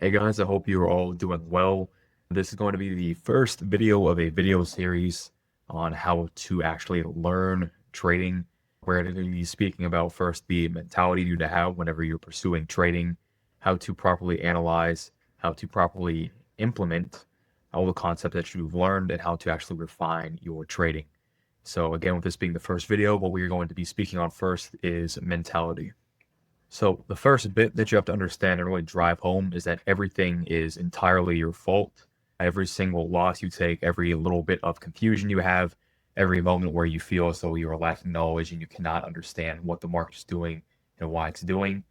Hey guys, I hope you're all doing well. This is going to be the first video of a video series on how to actually learn trading. We're going to be speaking about first the mentality you need to have whenever you're pursuing trading, how to properly analyze, how to properly implement all the concepts that you've learned, and how to actually refine your trading. So again, with this being the first video, what we're going to be speaking on first is mentality. So the first bit that you have to understand and really drive home is that everything is entirely your fault. Every single loss you take, every little bit of confusion you have, every moment where you feel as though you are lacking knowledge and you cannot understand what the market is doing and why it's doing,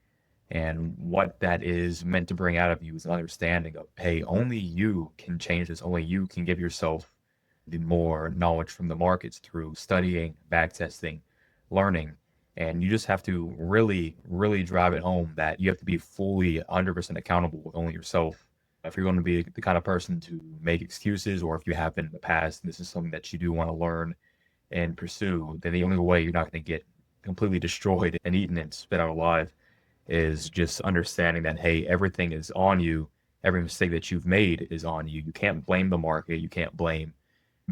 and what that is meant to bring out of you is an understanding of, hey, only you can change this. Only you can give yourself the more knowledge from the markets through studying, back testing, learning. And you just have to really, really drive it home that you have to be fully 100% accountable with only yourself. If you're going to be the kind of person to make excuses, or if you have been in the past, and this is something that you do want to learn and pursue, then the only way you're not going to get completely destroyed and eaten and spit out alive is just understanding that, hey, everything is on you. Every mistake that you've made is on you. You can't blame the market. You can't blame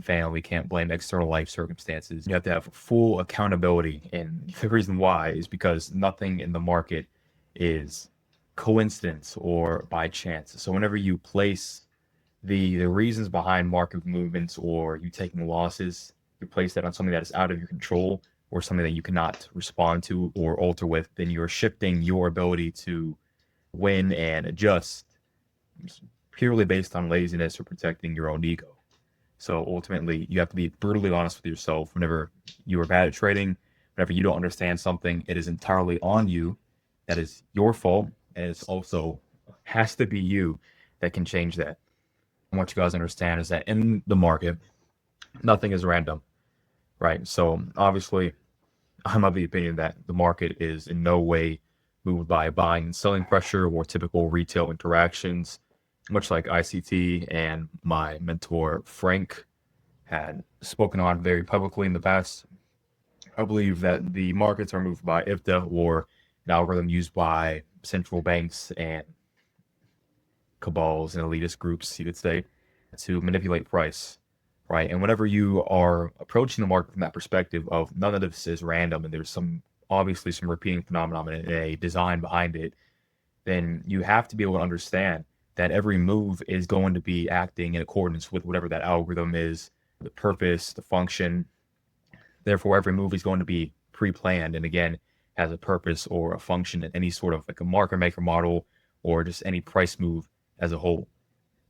family, can't blame external life circumstances. You have to have full accountability. And the reason why is because nothing in the market is coincidence or by chance. So whenever you place the reasons behind market movements, or you taking losses, you place that on something that is out of your control or something that you cannot respond to or alter with, then you're shifting your ability to win and adjust purely based on laziness or protecting your own ego. So ultimately, you have to be brutally honest with yourself. Whenever you are bad at trading, whenever you don't understand something, it is entirely on you. That is your fault. And it's also has to be you that can change that. And what you guys understand is that in the market, nothing is random, right? So obviously, I'm of the opinion that the market is in no way moved by buying and selling pressure or typical retail interactions, much like ICT and my mentor Frank had spoken on very publicly in the past. I believe that the markets are moved by IFTA, or an algorithm used by central banks and cabals and elitist groups, you could say, to manipulate price, right? And whenever you are approaching the market from that perspective of none of this is random and there's some obviously some repeating phenomenon and a design behind it, then you have to be able to understand that every move is going to be acting in accordance with whatever that algorithm is, the purpose, the function. Therefore, every move is going to be pre-planned and again has a purpose or a function in any sort of like a market maker model or just any price move as a whole.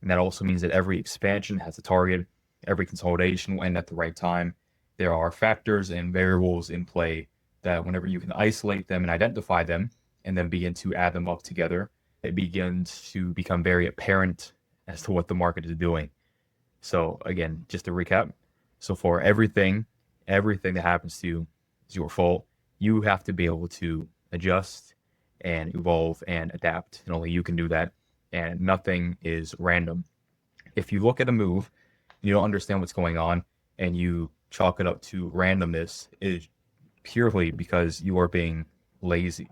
And that also means that every expansion has a target, every consolidation will end at the right time. There are factors and variables in play that whenever you can isolate them and identify them and then begin to add them up together, it begins to become very apparent as to what the market is doing. So again, just to recap, so for everything that happens to you is your fault. You have to be able to adjust and evolve and adapt, and only you can do that. And nothing is random. If you look at a move, you don't understand what's going on, and you chalk it up to randomness, it is purely because you are being lazy,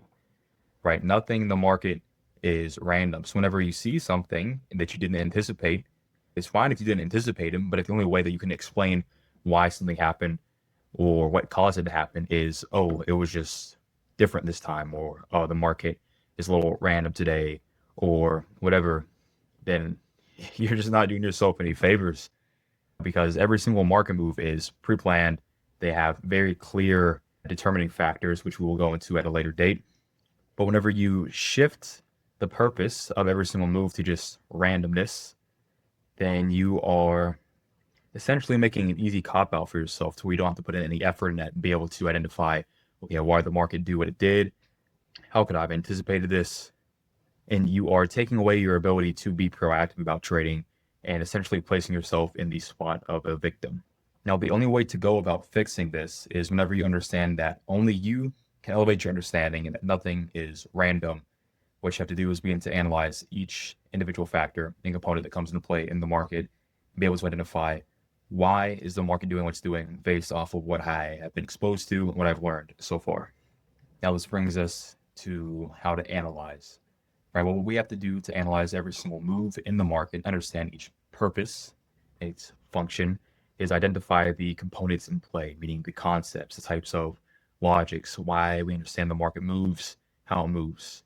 right? Nothing in the market is random. So whenever you see something that you didn't anticipate, it's fine if you didn't anticipate it, but if the only way that you can explain why something happened or what caused it to happen is, oh, it was just different this time, or oh, the market is a little random today, or whatever, then you're just not doing yourself any favors because every single market move is pre-planned. They have very clear determining factors, which we will go into at a later date. But whenever you shift the purpose of every single move to just randomness, then you are essentially making an easy cop out for yourself to where you don't have to put in any effort in that and be able to identify, why the market do what it did. How could I have anticipated this? And you are taking away your ability to be proactive about trading and essentially placing yourself in the spot of a victim. Now, the only way to go about fixing this is whenever you understand that only you can elevate your understanding and that nothing is random. What you have to do is begin to analyze each individual factor and component that comes into play in the market, and be able to identify why is the market doing what it's doing based off of what I have been exposed to and what I've learned so far. Now, this brings us to how to analyze. right? Well, what we have to do to analyze every single move in the market, understand each purpose, its function, is identify the components in play, meaning the concepts, the types of logics, why we understand the market moves, how it moves.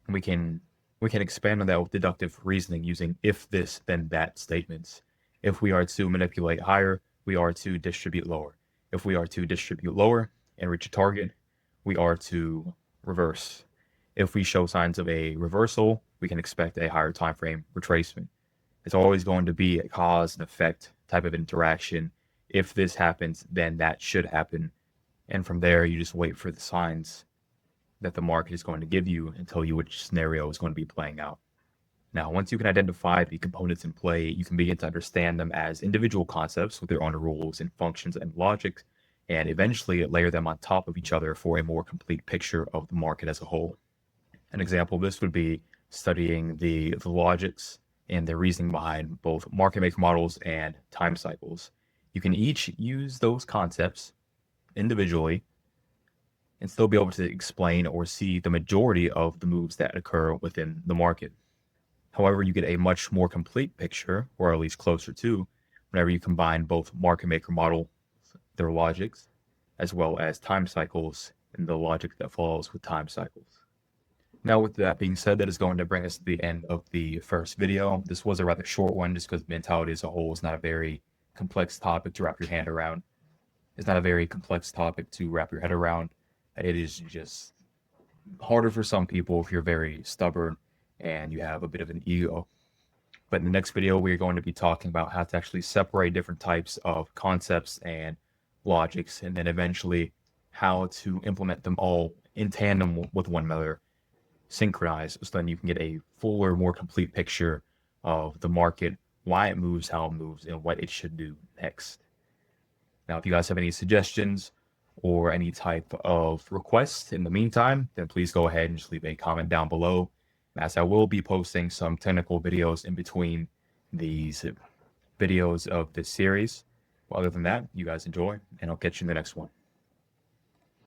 And we can expand on that with deductive reasoning using if this then that statements. If we are to manipulate higher, we are to distribute lower. If we are to distribute lower and reach a target, we are to reverse. If we show signs of a reversal, we can expect a higher time frame retracement. It's always going to be a cause and effect type of interaction. If this happens, then that should happen. And from there, you just wait for the signs that the market is going to give you and tell you which scenario is going to be playing out. Now, once you can identify the components in play, you can begin to understand them as individual concepts with their own rules and functions and logic, and eventually layer them on top of each other for a more complete picture of the market as a whole. An example of this would be studying the logics and the reasoning behind both market maker models and time cycles. You can each use those concepts individually and still be able to explain or see the majority of the moves that occur within the market. However, you get a much more complete picture, or at least closer to, whenever you combine both market maker model, their logics, as well as time cycles and the logic that follows with time cycles. Now, with that being said, that is going to bring us to the end of the first video. This was a rather short one just because mentality as a whole is not a very complex topic to wrap your hand around. It's not a very complex topic to wrap your head around. It is just harder for some people if you're very stubborn and you have a bit of an ego. But in the next video, we're going to be talking about how to actually separate different types of concepts and logics, and then eventually how to implement them all in tandem with one another, synchronized, so then you can get a fuller, more complete picture of the market, why it moves, how it moves, and what it should do next. Now, if you guys have any suggestions or any type of requests in the meantime, then please go ahead and just leave a comment down below, as I will be posting some technical videos in between these videos of this series. Well, other than that, you guys enjoy, and I'll catch you in the next one.